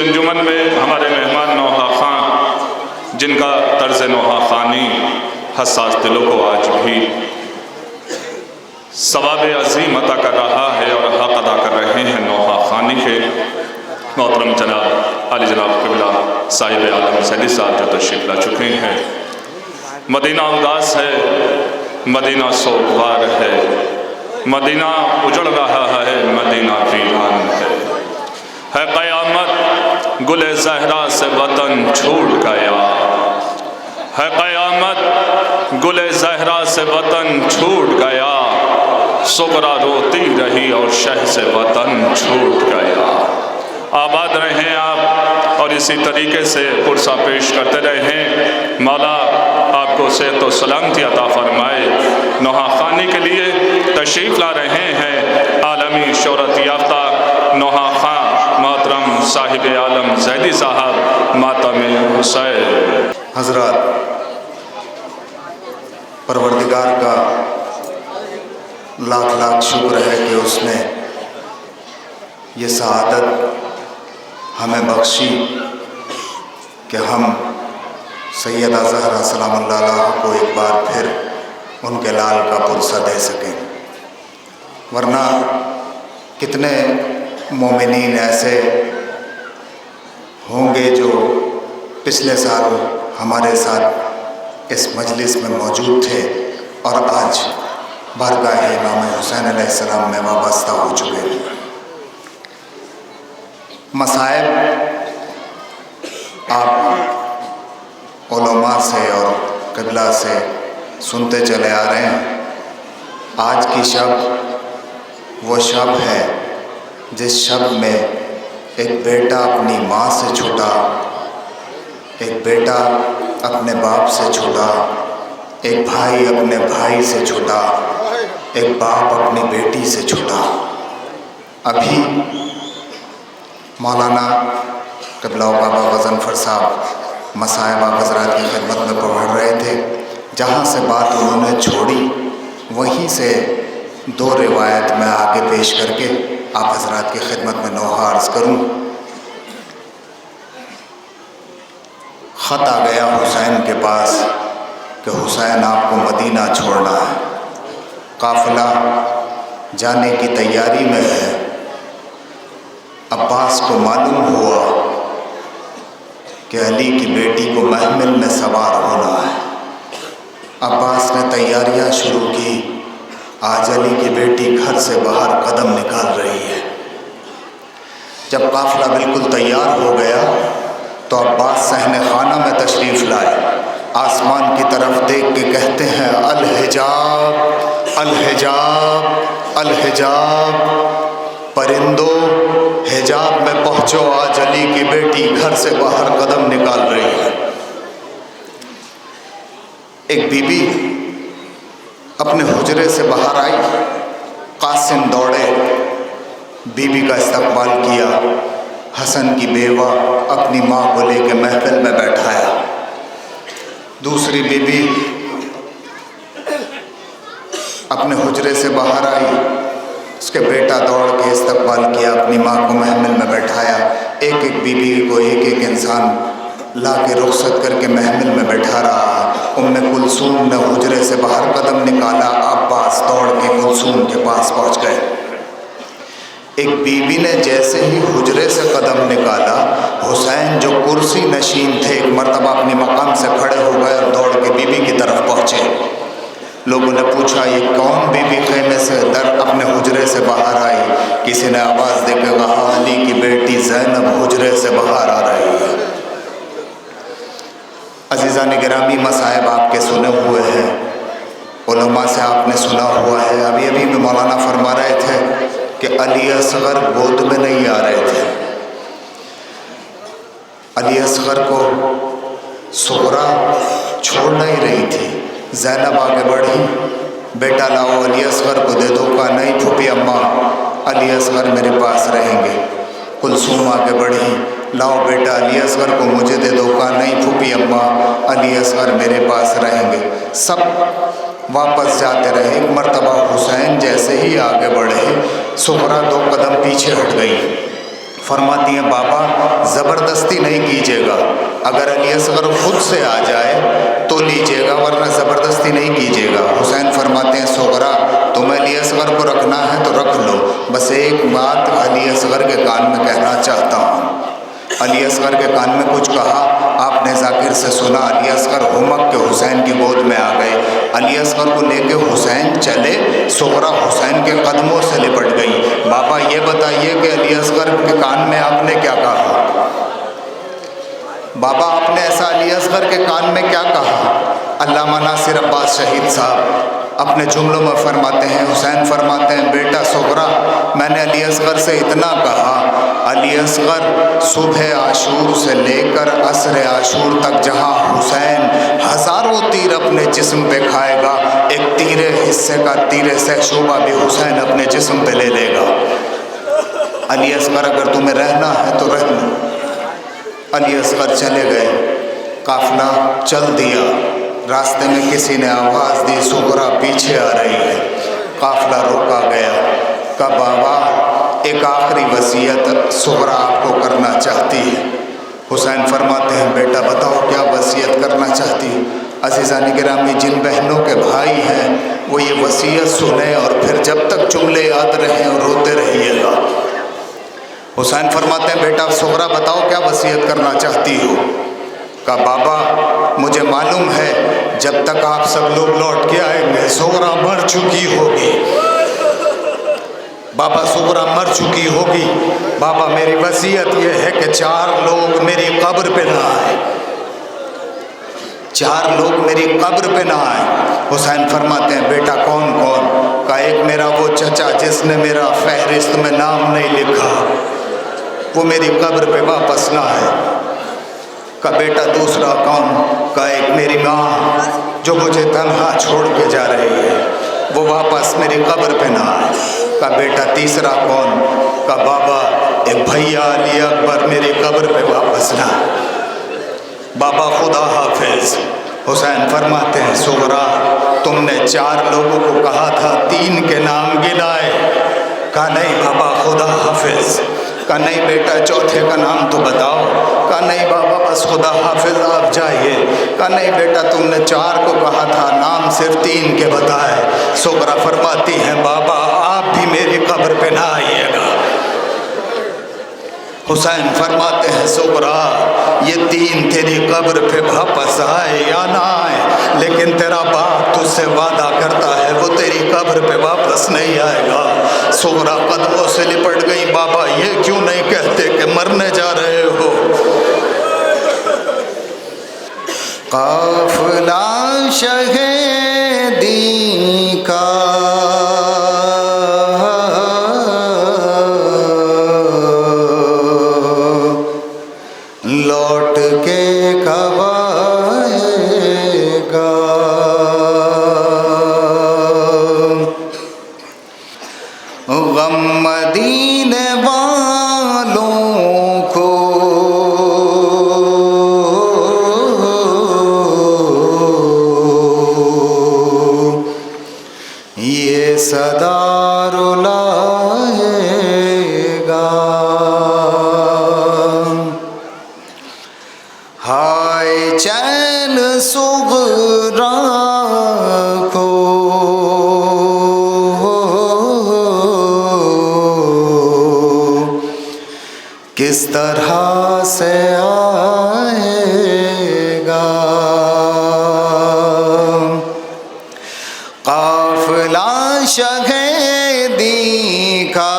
अंजुमन में हमारे मेहमान नौहा खां, जिनका तर्ज नौहा खानी हसास दिलों को आज भी सवाब अजीम अता कर रहा है और हक अदा कर रहे हैं नौहा खानी के मोहतरम जनाब अली जनाब क़िबला साहिब आलम सैदी साहब जो तशरीफ़ ला चुके हैं। मदीना उदास है, मदीना सोगवार है, मदीना उजड़ रहा है, मदीना वीरान है क़यामत गुले ज़हरा से वतन छूट गया है, क़यामत गुले ज़हरा से वतन छूट गया, सुगरा रोती रही और शह से वतन छूट गया। आबाद रहें आप और इसी तरीके से पुरसा पेश करते रहें। मौला आपको सेहत व सलामती अता फरमाए। नौहा खानी के लिए तशरीफ़ ला रहे हैं आलमी शोहरत याफ्ता नौहा खां मोहतरम साहिब आलम ज़ैदी साहब मातम हुसैन। हज़रात, परवरदिगार का लाख लाख शुक्र है कि उसने ये सआदत हमें बख्शी कि हम सैयदा ज़हरा सलामुल्लाह अलैहा को एक बार फिर उनके लाल का पुरसा दे सकें। वरना कितने मोमिनीन ऐसे होंगे जो पिछले साल हमारे साथ इस मजलिस में मौजूद थे और आज बारगाह इमाम हुसैन अलैहिस्सलाम में वाबस्ता हो चुके हैं। मसाइब आप उलमा से और क़िबला से सुनते चले आ रहे हैं। आज की शब वो शब है जिस शब में एक बेटा अपनी माँ से छूटा, एक बेटा अपने बाप से छूटा, एक भाई अपने भाई से छूटा, एक बाप अपनी बेटी से छूटा। अभी मौलाना क़िबला बाबा गज़नफ़र साहब मसाइब हज़रात की खिदमत में पढ़ रहे थे। जहाँ से बात उन्होंने छोड़ी वहीं से दो रिवायत मैं आगे पेश करके आप हज़रात की खिदमत में नौहा अर्ज़ करूँ। ख़त आ गया हुसैन के पास कि हुसैन आपको मदीना छोड़ना है, काफ़िला जाने की तैयारी में है। अब्बास को मालूम हुआ कि अली की बेटी को महमिल में सवार होना है। अब्बास ने तैयारियां शुरू की। आज अली की बेटी घर से बाहर कदम निकाल रही है। जब काफ़िला बिल्कुल तैयार हो गया तो अब्बास सहने खाना में तशरीफ़ लाए। आसमान की तरफ देख के कहते हैं, अल हिजाब अल हिजाब अल हिजाब, परिंदो हिजाब में पहुँचो, आज अली की बेटी घर से बाहर कदम निकाल रही है। एक बीबी अपने हुजरे से बाहर आई। कासिम दौड़े, बीबी का इस्तकबाल किया। हसन की बेवा अपनी माँ को लेकर महफिल में बैठाया। दूसरी बीबी अपने हुजरे से बाहर आई, उसके बेटा दौड़ के इस्तकबाल किया, अपनी माँ को महमिल में बैठाया। एक एक बीबी को एक एक इंसान ला के रुखसत करके महमिल में बैठा रहा। उम्मे कुलसूम ने हुजरे से बाहर कदम निकाला। अब्बास दौड़ के कुलसूम के पास पहुँच गए। एक बीबी ने जैसे ही हुजरे से कदम निकाला, हुसैन जो कुर्सी नशीन थे एक मरतबा अपनी मकाम से खड़े हो गए और दौड़ के बीबी की तरफ पहुँचे। लोगों ने पूछा, ये कौन बीबी खेमे से दर अपने हुजरे से बाहर आई? किसी ने आवाज़ देकर कहा, अली की बेटी ज़ैनब हुजरे से बाहर आ रही है। अज़ीज़ान गिरामी, मसाइब आपके सुने हुए हैं, उलमा से आपने सुना हुआ है। अभी अभी में मौलाना फरमा रहे थे कि अली असगर गोद में नहीं आ रहे थे। अली असगर को सुगरा छोड़ नहीं रही थी। ज़ैनब आगे बढ़ी, बेटा लाओ अली असगर को दे दो। कहा, नहीं फूफी अम्मा, अली असगर मेरे पास रहेंगे। कुलसूम आगे बढ़ी, लाओ बेटा अली असगर को मुझे दे दो। कहा, नहीं फूफी अम्मा, अली असगर मेरे पास रहेंगे। सब वापस जाते रहे। एक मरतबा हुसैन जैसे ही आगे बढ़े, सुगरा दो कदम पीछे हट गई। फरमाती हैं बाबा ज़बरदस्ती नहीं कीजिएगा, अगर अली असगर खुद से आ जाए तो लीजिएगा वरना ज़बरदस्ती नहीं कीजिएगा। हुसैन फरमाते हैं सोगरा तुम्हें अली असगर को रखना है तो रख लो, बस एक बात अली असगर के कान में कहना चाहता हूँ। अली असगर के कान में कुछ कहा, आपने जाकिर से सुना, अली असगर हुमक के हुसैन की गोद में आ गए। अली असगर को लेके हुसैन चले, सोगरा हुसैन के कदमों से लिपट गई। बाबा ये बताइए कि अली असगर के कान में आपने क्या कहा? बाबा आपने ऐसा अली असगर के कान में क्या कहा? अल्लामा नासिर अब्बास शहीद साहब अपने जुमलों में फरमाते हैं, हुसैन फरमाते हैं बेटा सोगरा मैंने अली असगर से इतना कहा, अली असगर सुबह आशूर से लेकर असर आशूर तक जहाँ हुसैन हज़ारों तीर अपने जिस्म पे खाएगा, एक तीरे हिस्से का तीरे से शोबा भी हुसैन अपने जिस्म पे ले लेगा। अली असगर अगर तुम्हें रहना है तो रह लो। अली असगर चले गए, काफिला चल दिया। रास्ते में किसी ने आवाज़ दी सोगरा पीछे आ रही है। काफिला रोका गया। कहा बाबा एक आखिरी वसीयत सोगरा आपको करना चाहती है। हुसैन फरमाते हैं बेटा बताओ क्या वसीयत करना चाहती है? अज़ीज़ान गिरामी जिन बहनों के भाई हैं वो ये वसीयत सुने और फिर जब तक जुमले याद रहें और रोते रहिएगा। हुसैन फरमाते हैं बेटा सोगरा बताओ क्या वसीयत करना चाहती हो? कहा बाबा मुझे मालूम है जब तक आप सब लोग लौट के आएंगे सोगरा मर चुकी होगी। बाबा सोगरा मर चुकी होगी। बाबा मेरी वसीयत यह है कि 4 लोग मेरी कब्र पे ना आए, 4 लोग मेरी कब्र पे ना आए। हुसैन फरमाते हैं बेटा कौन कौन? का एक मेरा वो चचा जिसने मेरा फहरिस्त में नाम नहीं लिखा, वो मेरी कब्र पे वापस ना आए। का बेटा दूसरा कौन? का एक मेरी माँ जो मुझे तन्हा छोड़ के जा रही है, वो वापस मेरी कब्र पे ना आए। का बेटा तीसरा कौन? का बाबा एक भैया अली अकबर मेरी कब्र पे वापस ना आए। बाबा खुदा हाफिज। हुसैन फरमाते हैं सोगरा तुमने 4 लोगों को कहा था 3 के नाम गिनाए। कहा नहीं बाबा खुदा हाफिज। कहा नहीं बेटा चौथे का नाम तो बताओ। कहा नहीं बाबा बस खुदा हाफिज आप जाइए। कहा नहीं बेटा तुमने 4 को कहा था नाम सिर्फ 3 के बताए। सोगरा फरमाती हैं बाबा आप भी मेरी कब्र पे ना आइएगा। हुसैन फरमाते हैं सोगरा ये 3 तेरी कब्र पे वापस आए या ना आए, लेकिन तेरा बाप तुझसे वादा करता है वो तेरी कब्र पे वापस नहीं आएगा। सोगरा कदमों से लिपट गई। बाबा ये क्यों नहीं कहते कि मरने जा रहे हो? काफिला शहीदी का लौट के कब आएगा? गम मदीने वालों को ये सदा रुलाएगा। हाय चैन सुगरा को किस तरह से आएगा? काफिला शहीदी का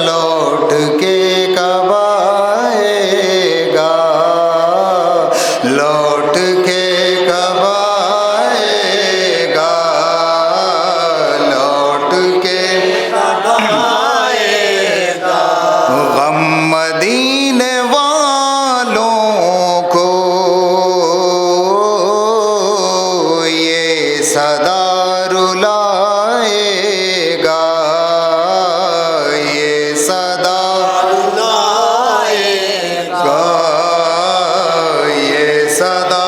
लौट के कब आएगा? लौट के कब आएगा? लौट के कब आएगा? गम मदीने वालों को ये सदा रुलाएगा। ये सदा रुलाएगा। ये सदा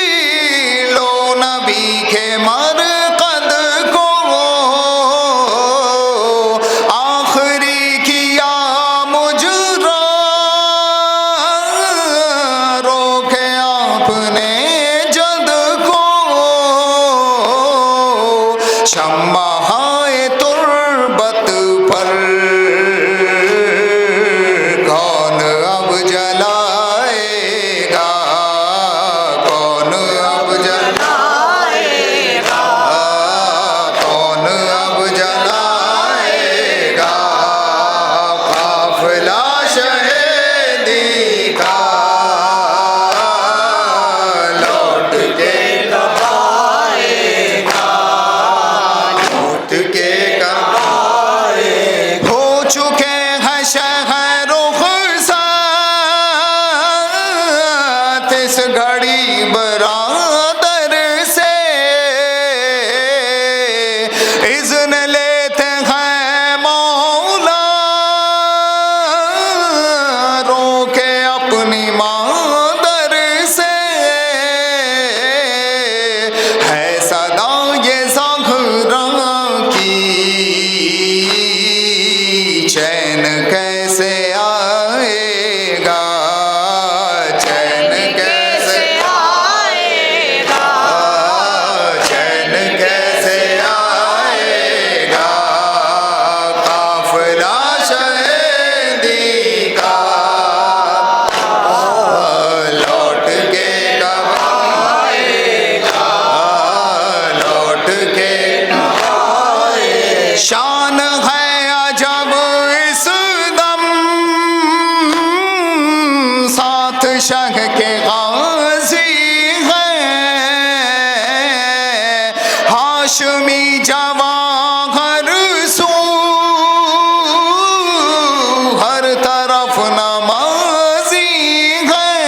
शबीर लो नबी के मरकद को आखिरी किया मुजरा रोके आपने जद को शम्मा हाय तुर्बत पर कौन अब जलाएगा कौन अब जलाएगा कौन अब जलाएगा काफिला शहीदी का लौट के कब आएगा लौट के कब आएगा हो चुके हैं शहरों खुसात इस घड़ी बरादर से इज़्न लेते हैं मौला रोके अपनी मादर से है सदा ये ज़हरा की चैन कैसे आएगा चैन कैसे आएगा चैन कैसे आएगा काफिला शहीदी का लौट के कब आएगा लौट के कब आएगा शान है अजब इस दम साथ शह के गाजी हैं हाशमी जवाहर सू हर तरफ नमाजी हैं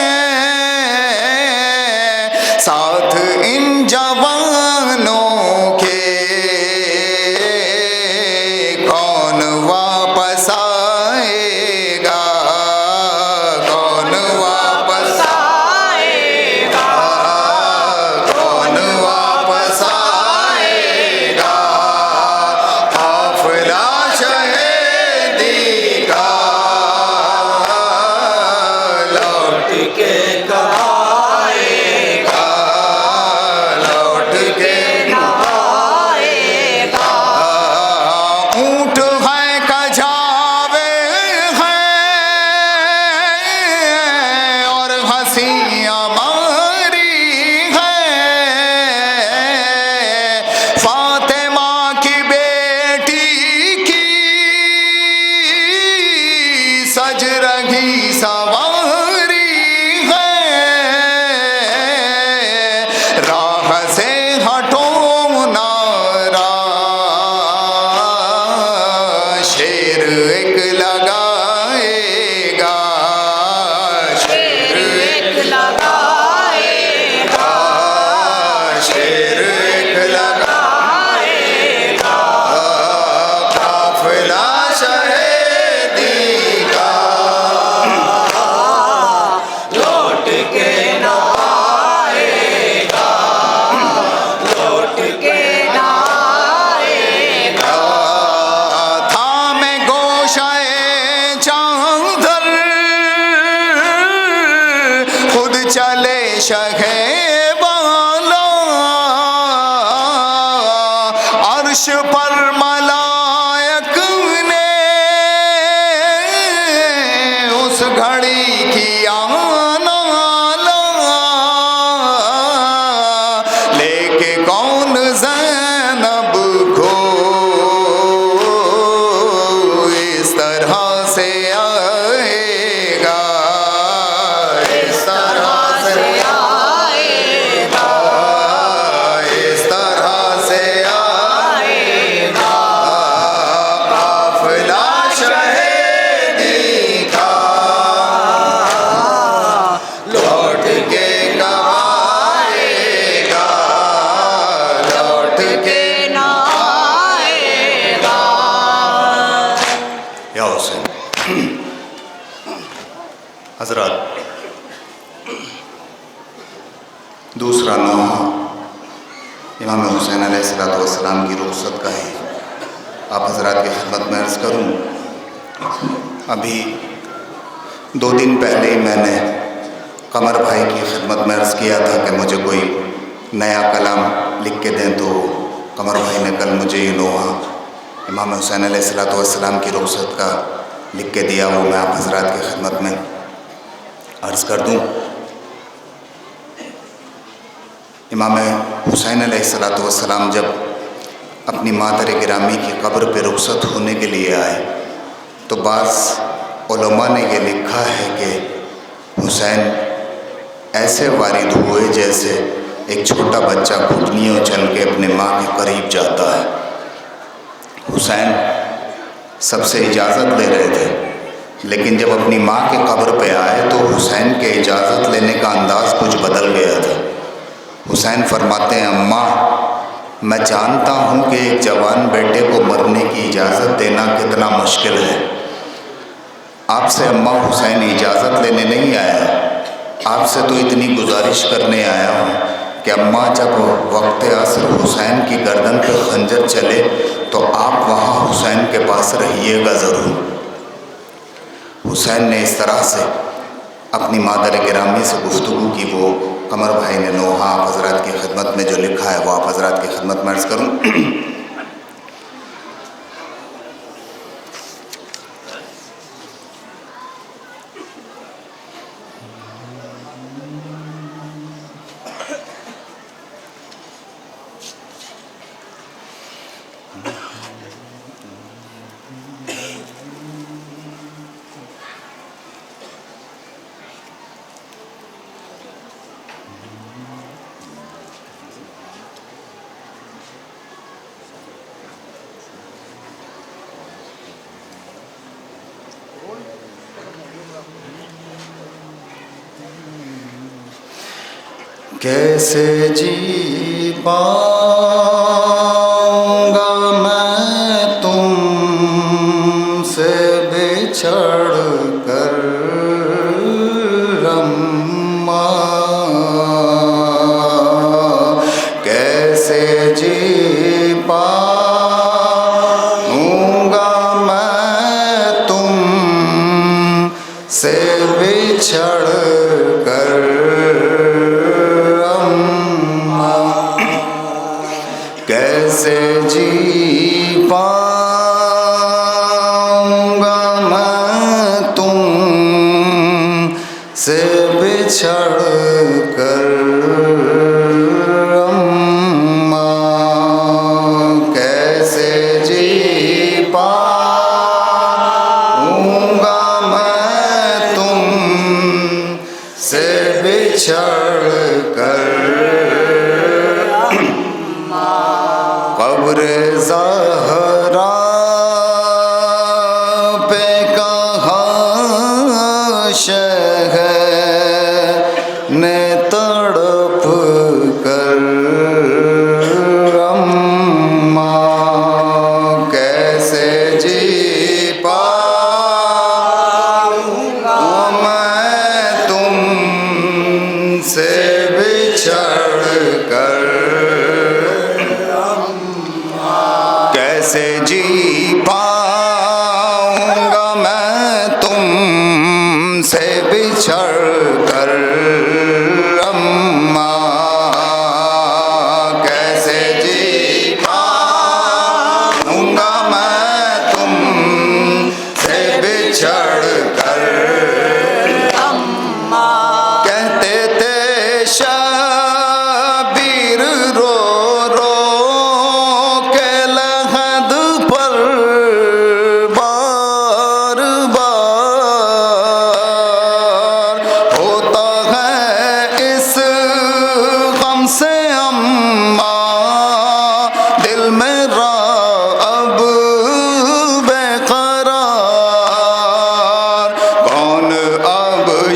साथ इन जवानों के कौन वापस आएगा कौन वापस आएगा कौन वापस आएगा काफिला शहीदी का लौट के कब आएगा लौट के कब आएगा ऊंट है कजावे हैं और हंसियां मारी हैं फातिमा की बेटी की सज रही सवारी है राह से हटो नारा शेर एक लगाएगा शेर एक लगाएगा शेर एक लगाएगा काफिला शहीदी का लौट के न आएगा लौट के न आएगा थामे गोशाए चांदर खुद चले शहे वाला अर्श पर मलायक ने उस घड़ी की आना लेके कौन ज़ैनब को इस तरह से आएगा इस तरह से आएगा दूसरा नोहा इमाम हुसैन अलैहिस्सलाम की रुखसत का है। आप हज़रात की खिदमत में अर्ज़ करूँ, अभी 2 दिन पहले ही मैंने कमर भाई की खिदमत में अर्ज़ किया था कि मुझे कोई नया कलाम लिख के दें, तो कमर भाई ने कल मुझे ये नोहा इमाम हुसैन अलैहिस्सलाम की रुखसत का लिख के दिया। वो मैं आप हज़रात की खिदमत में अर्ज़ कर दूँ। इमाम हुसैन अलैहिस्सलाम जब अपनी मादर गिरामी की कब्र पे रुखसत होने के लिए आए तो बाज़ उलमा ने ये लिखा है कि हुसैन ऐसे वारिद हुए जैसे एक छोटा बच्चा घुटनियों चल के अपने माँ के करीब जाता है। हुसैन सबसे इजाज़त ले रहे थे, लेकिन जब अपनी माँ के कब्र पे आए तो हुसैन के इजाज़त लेने का अंदाज़ कुछ बदल गया था। हुसैन फरमाते हैं, अम्मा मैं जानता हूँ कि एक जवान बेटे को मरने की इजाज़त देना कितना मुश्किल है। आपसे अम्मा हुसैन इजाज़त लेने नहीं आया, आपसे तो इतनी गुजारिश करने आया हूँ कि अम्मा जब वक्त असर हुसैन की गर्दन पर खंजर चले तो आप वहाँ हुसैन के पास रहिएगा ज़रूर। हुसैन ने इस तरह से अपनी मादर गिरामी से गुफ्तगू की। वो कमर भाई ने नोहा आप हज़रात की खिदमत में जो लिखा है वो आप हज़रात की खिदमत में अर्ज़ करूँ। कैसे जी पाऊंगा मैं तुमसे बिछड़ कर अम्मा, कैसे जी पाऊंगा मैं तुमसे बिछड़ कर कैसे जी पाऊंगा मैं तुमसे बिछड़ कर अम्मा, कैसे जी पाऊंगा मैं तुमसे बिछड़ कर कब्र ज़हरा पे कहाँ शहर ने तड़प कर अम्मा, कैसे जी पाऊंगा मैं तुमसे बिछड़ कर, कैसे जी पाऊंगा मैं तुमसे बिछड़ कर अम्मा, कैसे जी पाऊंगा मैं तुमसे बिछड़ कर अम्मा, कहते थे शबीर रो रो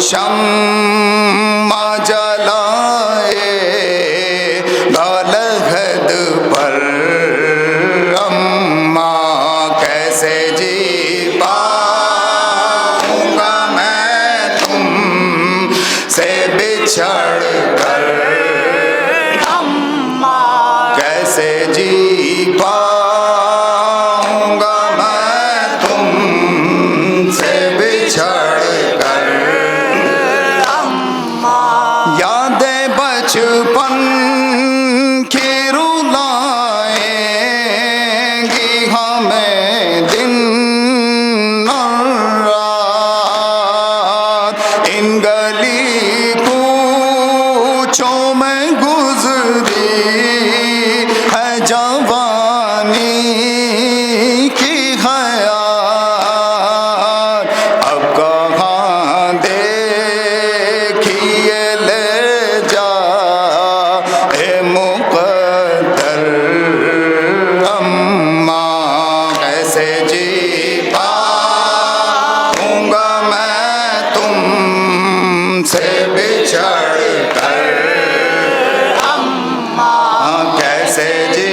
शम्मा जलाए गालहद पर अम्मा, कैसे जी पाऊंगा मैं तुमसे बिछड़ कर बचपन की रुलाएंगी हमें दिन और रात। इन गली कूचों में गुजरी है जवानी की हयात। अब कहाँ देखिए ले जा ए मुक़द्दर अम्मा। कैसे जी पाऊंगा मैं तुमसे बिछड़ कर अम्मा। कैसे जी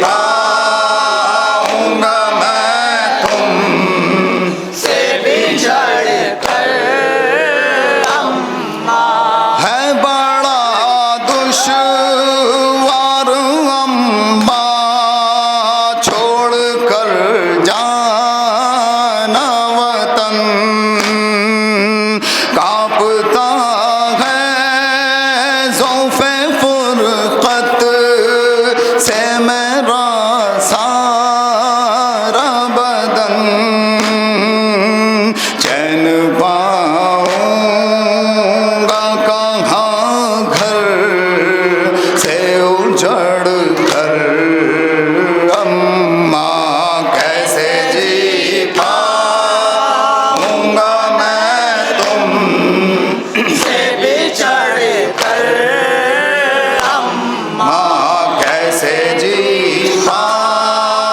पाऊंगा मैं तुमसे बिछड़ कर अम्मा। है बड़ा दुश्वार अम्मा छोड़ कर जाना वतन। कांपता है ज़ौफ़े फ़ुरक़त से मेरा सारा बदन। चैन पाऊंगा कहाँ घर से उजड़ कर अम्मा। कैसे जी पाऊंगा मैं तुमसे बिछड़ कर अम्मा। कैसे जी पाऊंगा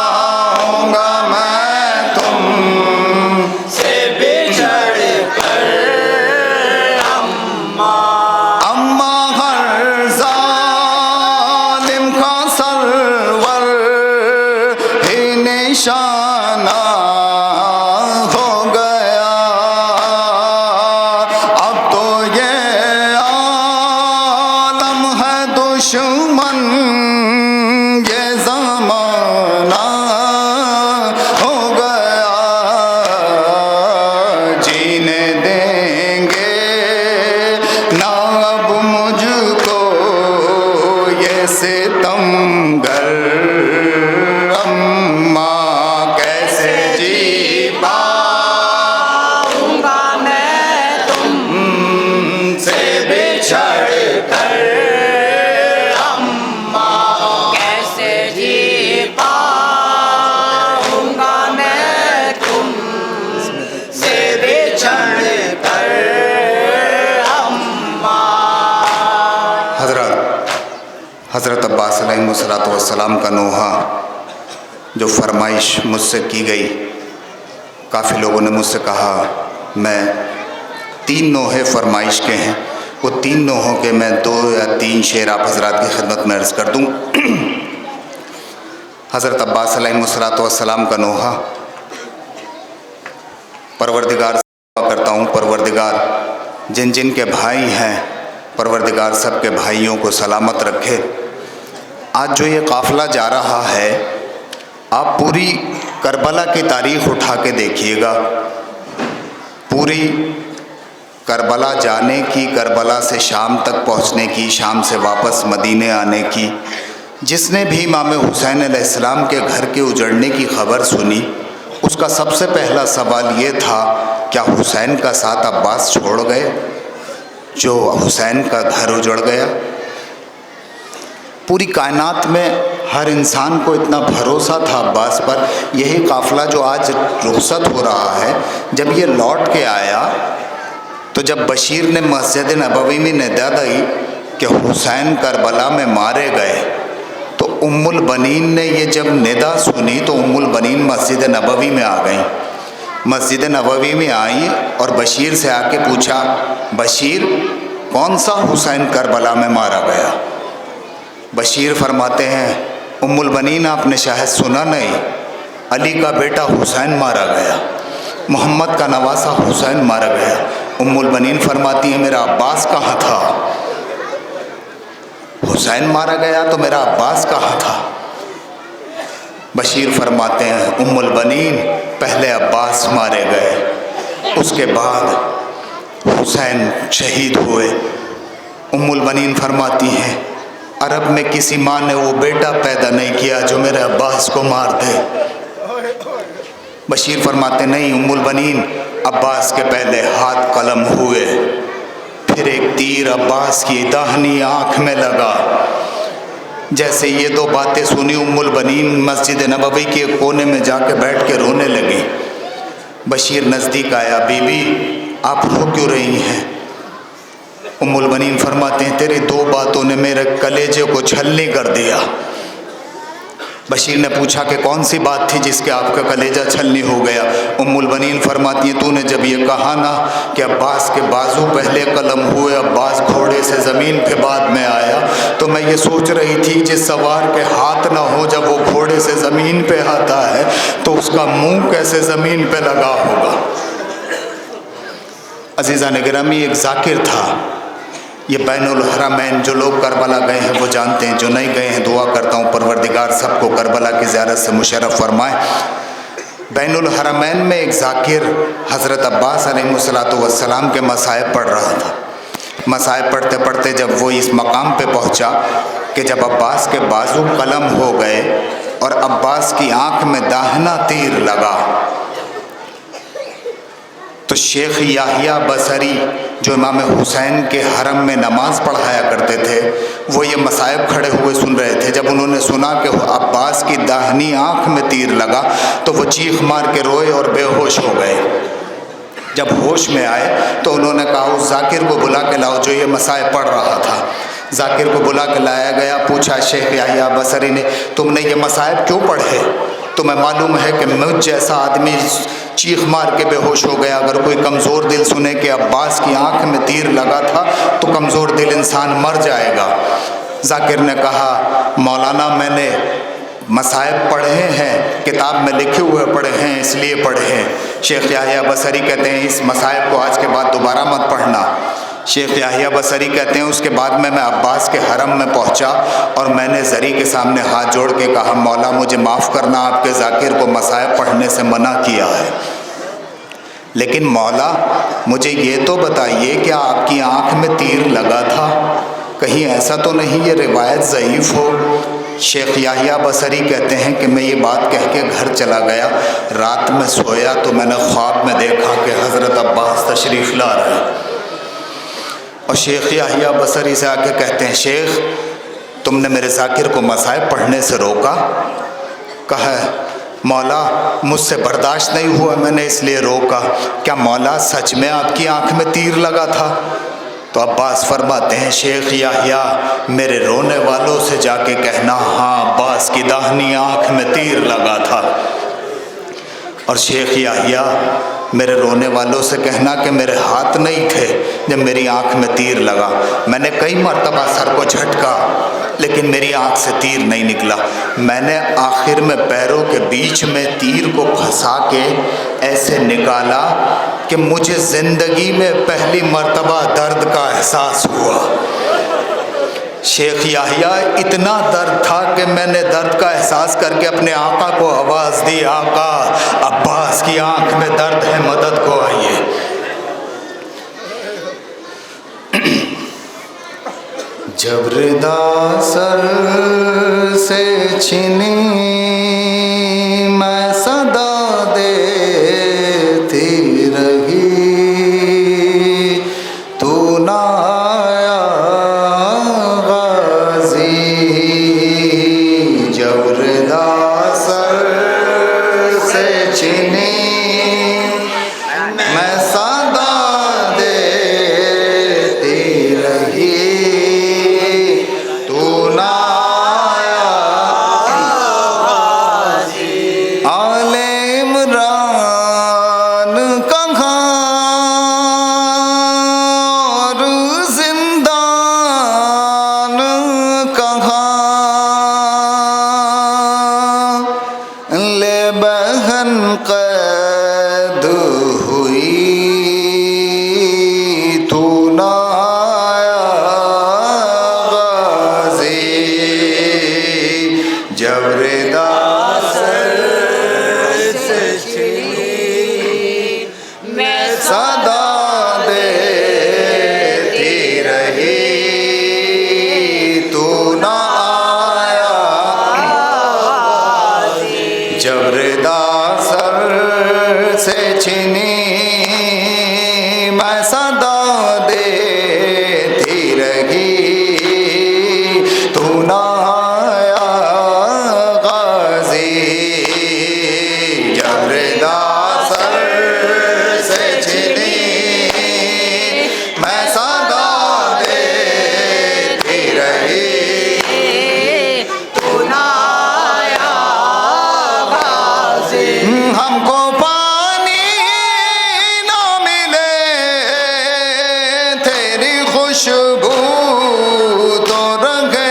मैं तुमसे बिछड़ कर अम्मा। अम्मा हर जालिम का सरवर ही निशाना हो गया। अब तो ये आलम है दुश्मन ये ज़माना हो गया। जीने देंगे ना अब मुझको ये सितमगर अम्मा। कैसे जी पाऊंगा मैं तुमसे बिछड़ कर अम्मा। कैसे जी पाऊंगा मैं तुमसे बिछड़ कर अम्मा। हज़रत अब्बास अलैहिस्सलाम का नोहा जो फरमाइश मुझसे की गई, काफ़ी लोगों ने मुझसे कहा मैं 3 नोहे फरमाइश के हैं, वो 3 नोहों के मैं 2 या 3 शेर आप हज़रात की खिदमत में अर्ज़ कर दूँ। हज़रत अब्बास अलैहिस्सलाम का नोहा, परवरदिगार से दुआ करता हूँ, परवरदिगार जिन जिन के भाई हैं परवरदिगार सब के भाइयों को सलामत रखे। आज जो ये काफ़िला जा रहा है, आप पूरी करबला की तारीख़ उठा के देखिएगा। पूरी करबला जाने की, करबला से शाम तक पहुँचने की, शाम से वापस मदीने आने की, जिसने भी इमाम हुसैन अलैहिस्सलाम के घर के उजड़ने की खबर सुनी, उसका सबसे पहला सवाल ये था, क्या हुसैन का साथ अब्बास छोड़ गए, जो हुसैन का घर उजड़ गया। पूरी कायनात में हर इंसान को इतना भरोसा था अब्बास पर। यही काफ़िला जो आज रुखसत हो रहा है, जब ये लौट के आया तो जब बशीर ने मस्जिद नबवी में निदा दी कि हुसैन करबला में मारे गए, तो उम्मुल बनीन ने ये जब निदा सुनी तो उम्मुल बनीन मस्जिद नबवी में आ गई। मस्जिद नबवी में आई और बशीर से आके पूछा, बशीर कौन सा हुसैन करबला में मारा गया। बशीर फरमाते हैं, उम्मुल बनीन आपने शायद सुना नहीं, अली का बेटा हुसैन मारा गया, मोहम्मद का नवासा हुसैन मारा गया। उम्मुल बनीन फरमाती है, मेरा अब्बास कहाँ था। हुसैन मारा गया तो मेरा अब्बास कहाँ था। बशीर फरमाते हैं, उम्मुल बनीन पहले अब्बास मारे गए, उसके बाद हुसैन शहीद हुए। उम्मुल बनीन फरमाती हैं, अरब में किसी माँ ने वो बेटा पैदा नहीं किया जो मेरे अब्बास को मार दे। बशीर फरमाते नहीं उम्मुल बनीन, अब्बास के पहले हाथ कलम हुए, फिर एक तीर अब्बास की दाहिनी आँख में लगा। जैसे ये दो बातें सुनी उम्मुल बनीन मस्जिद नबवी के कोने में जाके बैठ के रोने लगी। बशीर नज़दीक आया, बीबी आप रो क्यों रही हैं? उम्मुल बनीन फरमाते हैं, तेरी दो बातों ने मेरे कलेजे को छलनी कर दिया। बशीर ने पूछा कि कौन सी बात थी जिसके आपका कलेजा छलनी हो गया? उम्मुल बनीन फरमाती हैं, तूने जब ये कहा ना कि अब्बास के बाजू पहले कलम हुए, अब्बास घोड़े से ज़मीन पे बाद में आया, तो मैं ये सोच रही थी जिस सवार के हाथ ना हो जब वो घोड़े से ज़मीन पे आता है तो उसका मुंह कैसे ज़मीन पे लगा होगा। अजीज़ा ने गिरामी, एक जाकिर था, ये बैनुल हरमैन, जो लोग करबला गए हैं वो जानते हैं, जो नहीं गए हैं दुआ करता हूँ परवरदिगार सबको करबला की ज़ियारत से मुशर्रफ फरमाए। बैनुल हरमैन में एक जाकिर हज़रत अब्बास अलैहिस्सलाम के मसाइब पढ़ रहा था। मसाइब पढ़ते पढ़ते जब वो इस मकाम पे पहुँचा कि जब अब्बास के बाजू कलम हो गए और अब्बास की आँख में दाहिना तीर लगा, तो शेख याहिया बसरी जो इमाम हुसैन के हरम में नमाज पढ़ाया करते थे, वो ये मसाइब खड़े हुए सुन रहे थे। जब उन्होंने सुना कि अब्बास की दाहिनी आँख में तीर लगा तो वो चीख मार के रोए और बेहोश हो गए। जब होश में आए तो उन्होंने कहा उस जाकिर को बुला के लाओ जो ये मसाइब पढ़ रहा था। जाकिर को बुला के लाया गया। पूछा शेख याहिया बसरी ने, तुमने ये मसाइब क्यों पढ़े? तुम्हें मालूम है कि मुझ जैसा आदमी चीख मार के बेहोश हो गया, अगर कोई कमज़ोर दिल सुने कि अब्बास की आँख में तीर लगा था तो कमज़ोर दिल इंसान मर जाएगा। जाकिर ने कहा, मौलाना मैंने मसाइब पढ़े हैं, किताब में लिखे हुए पढ़े हैं, इसलिए पढ़े हैं। शेख याहिया बसरी कहते हैं, इस मसाइब को आज के बाद दोबारा मत पढ़ना। शेख याहिया बसरी कहते हैं, उसके बाद मैं अब्बास के हरम में पहुंचा और मैंने ज़री के सामने हाथ जोड़ के कहा, मौला मुझे माफ़ करना, आपके जाकिर को मसाइब पढ़ने से मना किया है, लेकिन मौला मुझे ये तो बताइए कि आपकी आँख में तीर लगा था, कहीं ऐसा तो नहीं ये रिवायत ज़ईफ़ हो? शेख याहिया बसरी कहते हैं कि मैं ये बात कह के घर चला गया। रात में सोया तो मैंने ख्वाब में देखा कि हज़रत अब्बास तशरीफ़ ला रहे हैं और शेख याहिया बसरी से आके कहते हैं, शेख तुमने मेरे जाकिर को मसाइब पढ़ने से रोका? कहा, मौला मुझसे बर्दाश्त नहीं हुआ, मैंने इसलिए रोका। क्या मौला सच में आपकी आँख में तीर लगा था? तो अब्बास फरमाते हैं, शेख याहिया मेरे रोने वालों से जाके कहना, हाँ अब्बास की दाहिनी आँख में तीर लगा था। और शेख याहिया मेरे रोने वालों से कहना कि मेरे हाथ नहीं थे जब मेरी आँख में तीर लगा, मैंने कई मरतबा सर को झटका लेकिन मेरी आँख से तीर नहीं निकला। मैंने आखिर में पैरों के बीच में तीर को फंसा के ऐसे निकाला कि मुझे ज़िंदगी में पहली मरतबा दर्द का एहसास हुआ। शेख याहिया इतना दर्द था कि मैंने दर्द का एहसास करके अपने आका को आवाज़ दी, आका अब्बास की आँख में दर्द है, मदद को आइए। जबरदा सर से छिनी मैं सदा देती रही, तू ना आया गाजी। जबरदा सर से छिनी मैं सदा देती रही, खुशबू तो रखे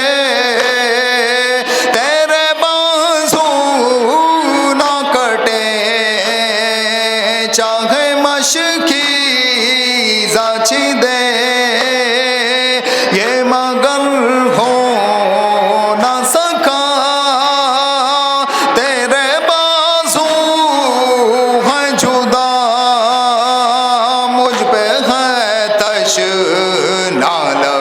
तेरे बाजू ना कटे चाहे मशकी जाची दे ये मगर हो ना सका तेरे बाजू है जुदा मुझ पे है तश नाला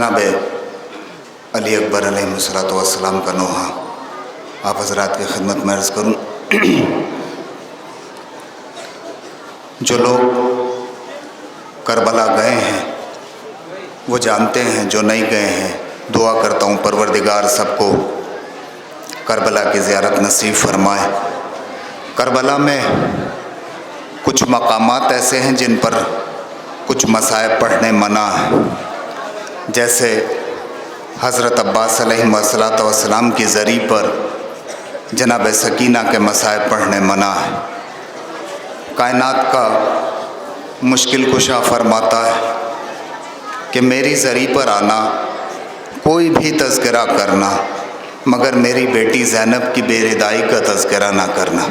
जनाब अली अकबर अलैहिस्सलाम का नोहा आप हज़रात की खिदमत में अर्ज़ करूँ। जो लोग करबला गए हैं वो जानते हैं, जो नहीं गए हैं दुआ करता हूँ परवरदिगार सबको करबला की ज़ियारत नसीब फरमाए। करबला में कुछ मकामात ऐसे हैं जिन पर कुछ मसाइब पढ़ने मना है, जैसे हज़रत अब्बास अलैहिस्सलाम की ज़री पर जनाब सकीना के मसाइब पढ़ने मना है। कायनात का मुश्किल कुशा फरमाता है कि मेरी ज़री पर आना, कोई भी तज़किरा करना, मगर मेरी बेटी ज़ैनब की बेरिदाई का तज़किरा ना करना।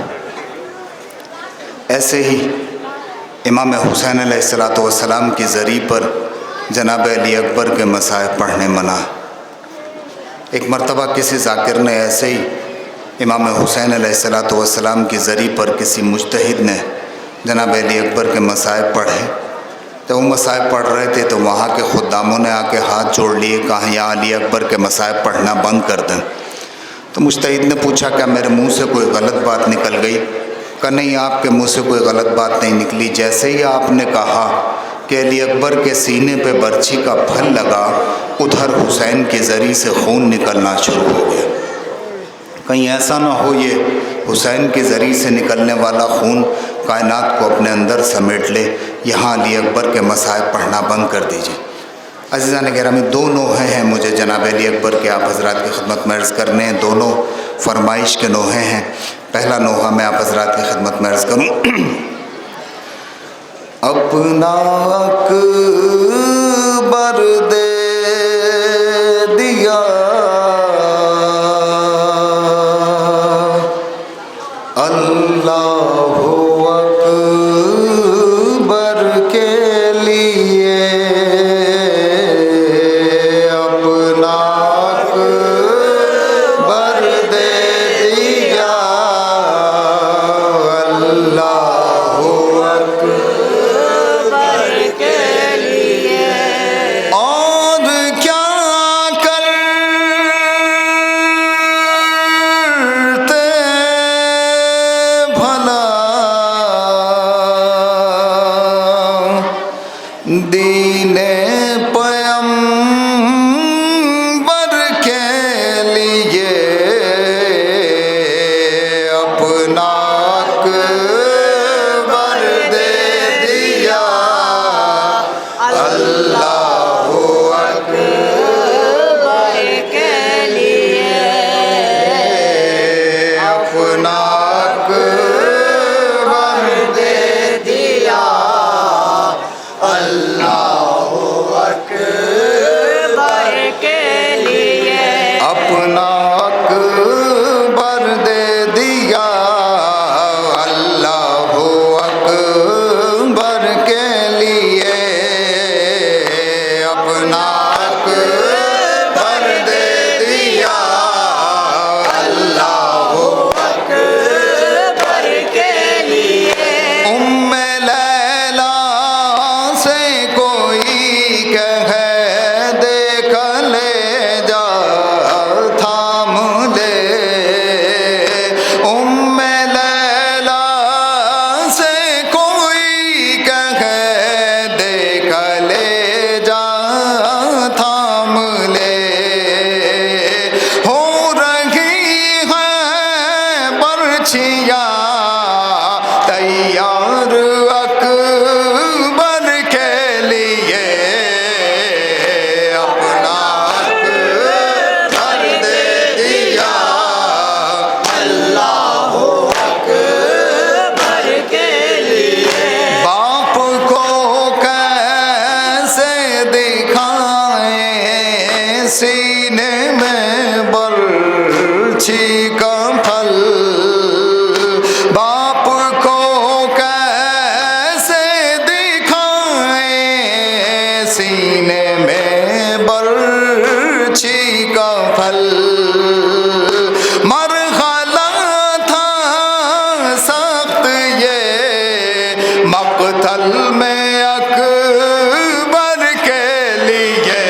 ऐसे ही इमाम हुसैन अलैहिस्सलाम की ज़री पर जनाब अली अकबर के मसाइब पढ़ने मना। एक मरतबा किसी ज़ाकिर ने ऐसे ही इमाम हुसैन अलैहिस्सलाम की ज़री पर किसी मुज्तहिद ने जनाब अली अकबर के मसाइब पढ़े। तो वो मसाइब पढ़ रहे थे तो वहाँ के खुद्दामों ने आके हाथ जोड़ लिए, कहा या अली अकबर के मसाइब पढ़ना बंद कर दें। तो मुज्तहिद ने पूछा क्या मेरे मुँह से कोई गलत बात निकल गई? कहा नहीं, आपके मुँह से कोई गलत बात नहीं निकली। जैसे ही आपने कहा कि अली अकबर के सीने पे बर्छी का फल लगा, उधर हुसैन की ज़री से खून निकलना शुरू हो गया। कहीं ऐसा ना हो ये हुसैन की ज़री से निकलने वाला खून कायनात को अपने अंदर समेट ले। यहाँ अली अकबर के मसाइब पढ़ना बंद कर दीजिए। अज़ीज़ान गिरामी, दो नोहे हैं मुझे जनाब अली अकबर के आप हज़रात की खिदमत में अर्ज़ करने हैं। दोनों फरमाइश के नोहे हैं। पहला नोहा मैं आप हज़रात की खिदमत में अर्ज़ करूँ। अपना अकबर दे दिया अल्लाह अकबर के लिए, अपना अकबर दे दिया अल्लाह अकबर के लिए। और क्या करते भला दीने पैगंबर के लिए, अपना अकबर दे दिया अल्लाह अकबर के लिए, अपना अकबर दे दिया अल्लाह अकबर के लिए, अपना अकबर दे दिया अल्लाह अकबर के लिए, अपना अकबर दे दिया अल्लाह अकबर के लिए। उम्मे लैला से कोई कहे देख ले जा थाम ले, उम्मे लैला से कोई कहे देख ले जा थाम ले। हो रही है बर्छियाँ तैयार अकबर के लिए, अपना अकबर दे दिया अल्लाह अकबर के लिए। बाप को कैसे दिखाएं सीने में बर्छी का फल, बाप को कैसे दिखाएं सीने में बर्छी का फल। मरहला था सख्त ये मक़तल में अकबर के लिए,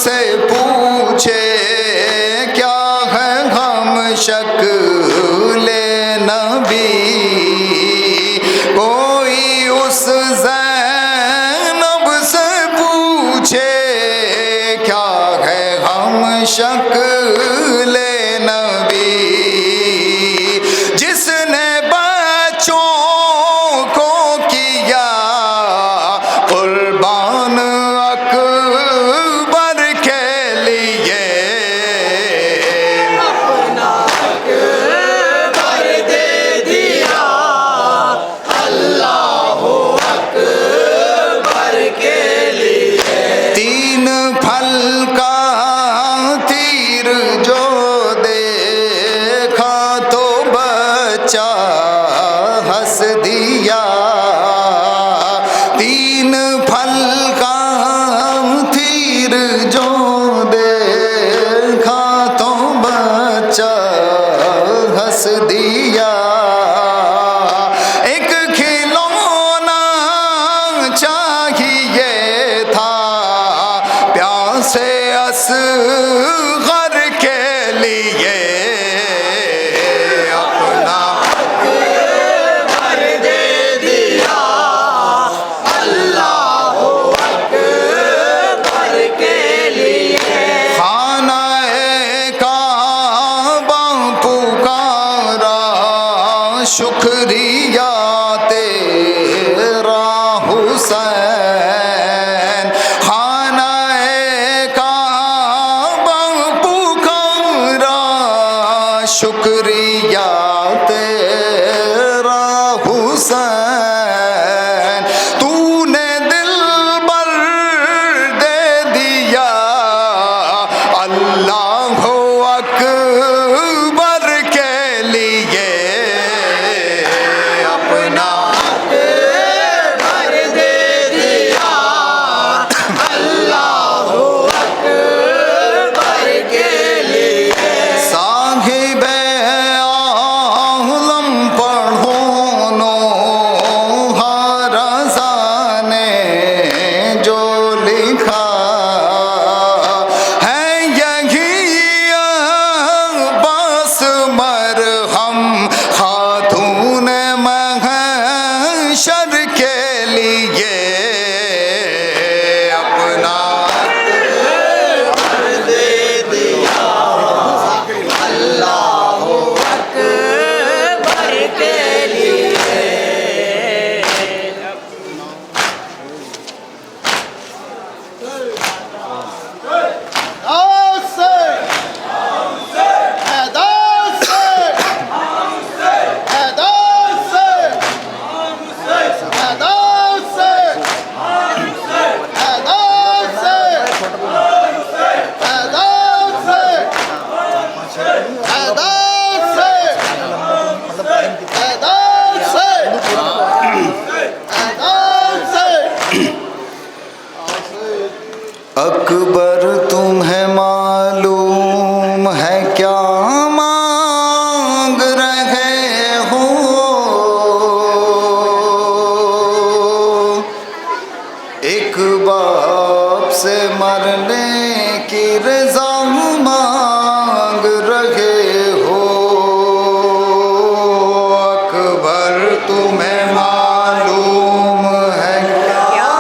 से पूछे क्या है हम शक्ल नबी, कोई उस ज़ैनब से पूछे क्या है हम शक्ल नबी, जिसने बच्चों को किया कुर्बान अकबर के लिए, अपना अकबर दे दिया अल्लाह अकबर के लिए। तीन फल का तीर जो देखा तो बच्चा हंस दिया, तीन फल का तीर जो देखा तो बच्चा हंस दिया, एक खिलौना चाहिए था प्यासे असगर के लिए, अपना अकबर दे दिया अल्लाह अकबर के लिए। खानाए काबा पुकारा शुक्रिया तेरा हुसैन, खानाए काबा पुकारा शुक्रिया तेरा हुसैन, तूने दिल पर दे दिया अल्लाह अकबर के लिए, अपना अकबर दे दिया अल्लाह अकबर के लिए। साहिब आलम पढ़ो नो हरज़ा ने जो लिखा है यही बस मरहम खातून महशर के लिए, अपना दे दिया अल्लाह अकबर के लिए। अकबर तुम्हें मालूम है क्या मांग रहे हो, एक बाप से मरने की रज़ा मांग रहे हो, अकबर तुम्हें मालूम है क्या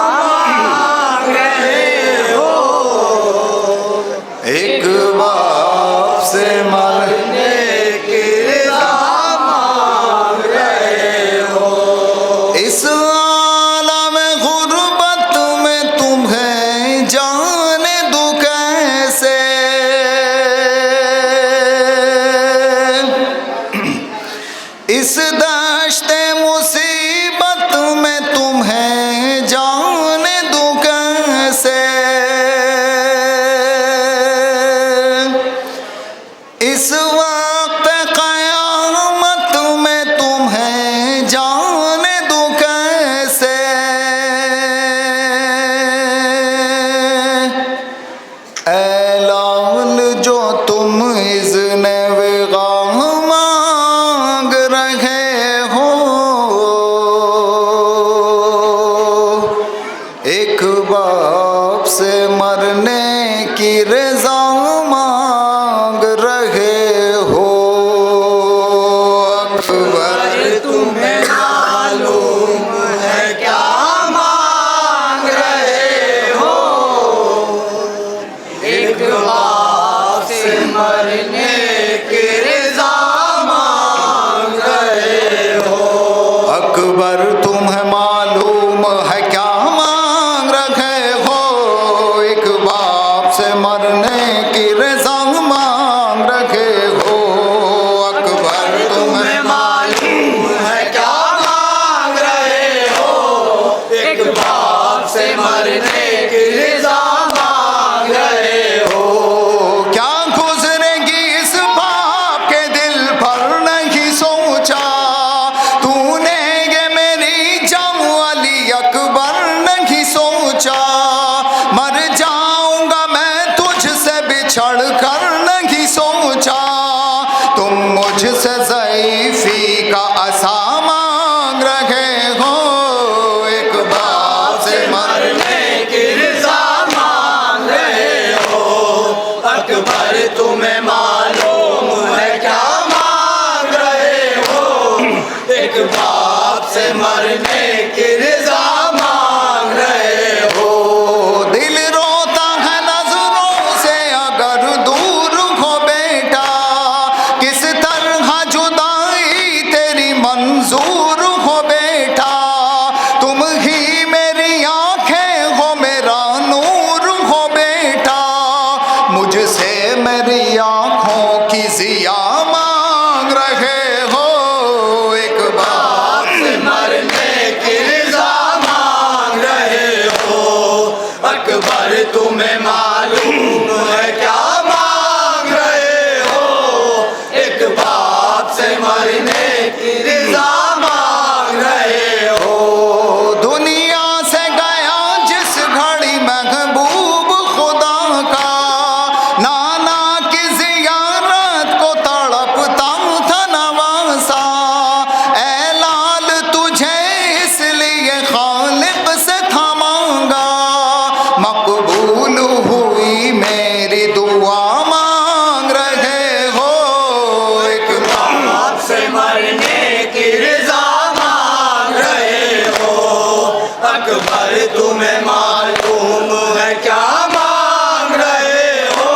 एक बाप से मरने की रज़ा मांग रहे हो, इस आलम गुर्बत में तुम्हें जाने दूं कैसे, इस दश्ते मुसीबत में तुम्हें जाने दूं कैसे, इस वक्त क़यामत में तुम्हें जाने दूं कैसे, ऐलान जो तुम इज़्ने विगा मांग रहे हो, एक बाप से मरने की रज़ा मांग रहे हो। अकबर तुम्हें मालूम है क्या मांग रहे हो, एक बाप से मरने की रज़ा मांग रहे हो। अकबर तुम्हें मालूम है क्या मांग रहे हो, एक बाप से मरने की रज़ा मांग रहे हो। अकबर तुम्हें मालूम है क्या मांग रहे हो, एक बाप से मरने की रज़ा मांग रहे हो। क्या गुजरेगी इस बाप के दिल पर नहीं सोचा, तूने ये मेरी जान वाली अकबर नहीं सोचा। मर जाऊंगा मैं तुझसे बिछड़ कर नहीं सोचा, तुम मुझसे ज़ईफ़ी का असा मांग रहे हो। एक बाप से मरने की रज़ा मांग रहे हो, अकबर तुम्हें मालूम है क्या मांग रहे हो, एक बाप से मरने की रज़ा मांग रहे हो। दिल रोता है नजरों से अगर दूर हो बेटा, किस तरह जुदाई तेरी मंजूर हो बेटा। तुम ही मेरी आंखें हो, मेरा नूर हो बेटा, मुझसे मेरी आंखों की जिया मांग रहे हो। एक बाप से मरने की रज़ा मांग रहे हो, अकबर तुम्हें मालूम है क्या मांग रहे हो, एक बाप से मरने की रज़ा मांग रहे हो। दुनिया से गया जिस घड़ी महबूब खुदा का, नाना की ज़ियारत को तड़पता था नवासा। ऐ लाल तुझे इसलिए खालिक से था मांगा, मकबूल हुई मेरी दुआ मांग रहे हो। एक बाप से मरने की रज़ा मांग रहे हो, अकबर तुम्हें मालूम है क्या मांग रहे हो,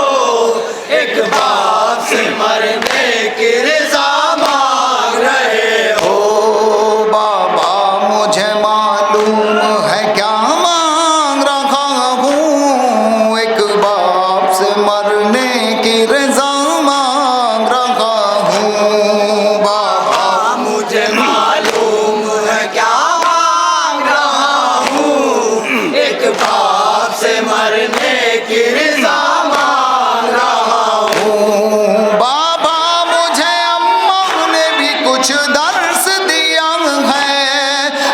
एक बाप से मरने की रज़ा मांग रहे हो। बाबा मुझे मालूम है क्या मांग रहा हूँ, एक बाप से मरने की रज़ा मांग रहा हूँ। बाबा मुझे मालूम है क्या मांग रहा हूँ, एक बाप से मरने की रज़ा मांग रहा हूँ। बाबा मुझे अम्मा ने भी कुछ दर्स दिया है,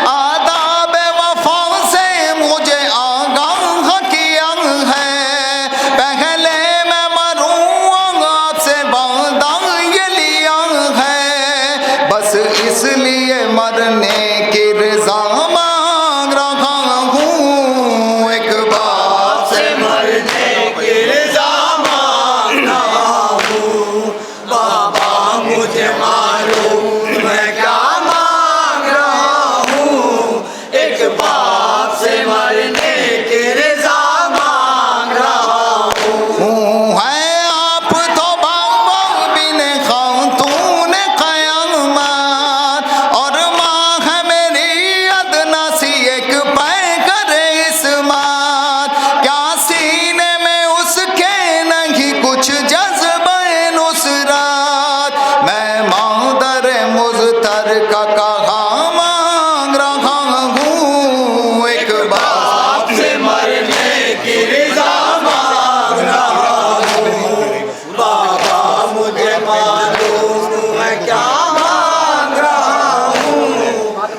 आदाब वफा से मुझे आगाह किया है। पहले मैं मरूँ आपसे वादा ये लिया है, बस इसलिए मरने की रज़ा मांग रहा हूँ। एक बाप से मरने की रज़ा मांग रहा हूँ, बाबा मुझे मालूम है क्या मांग रहा हूँ, एक बाप से मरने की रज़ा मांग रहा हूँ। है आप तो बाबा बिन खातून क़यामत, और माँ है मेरी अदना सी एक पैकर इस्मत। क्या सीने में उसके नहीं कुछ जज्बे नुसरत, मैं मादर मुज़तर का कहा मांग रहा हूँ। एक बाप से मरने की रज़ा मांग रहा हूँ, बाबा मुझे मालूम है क्या मांग रहा हूँ,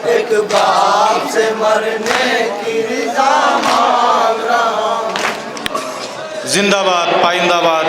एक बाप से मरने की रज़ा मांग रहा हूँ। जिंदाबाद पाइंदाबाद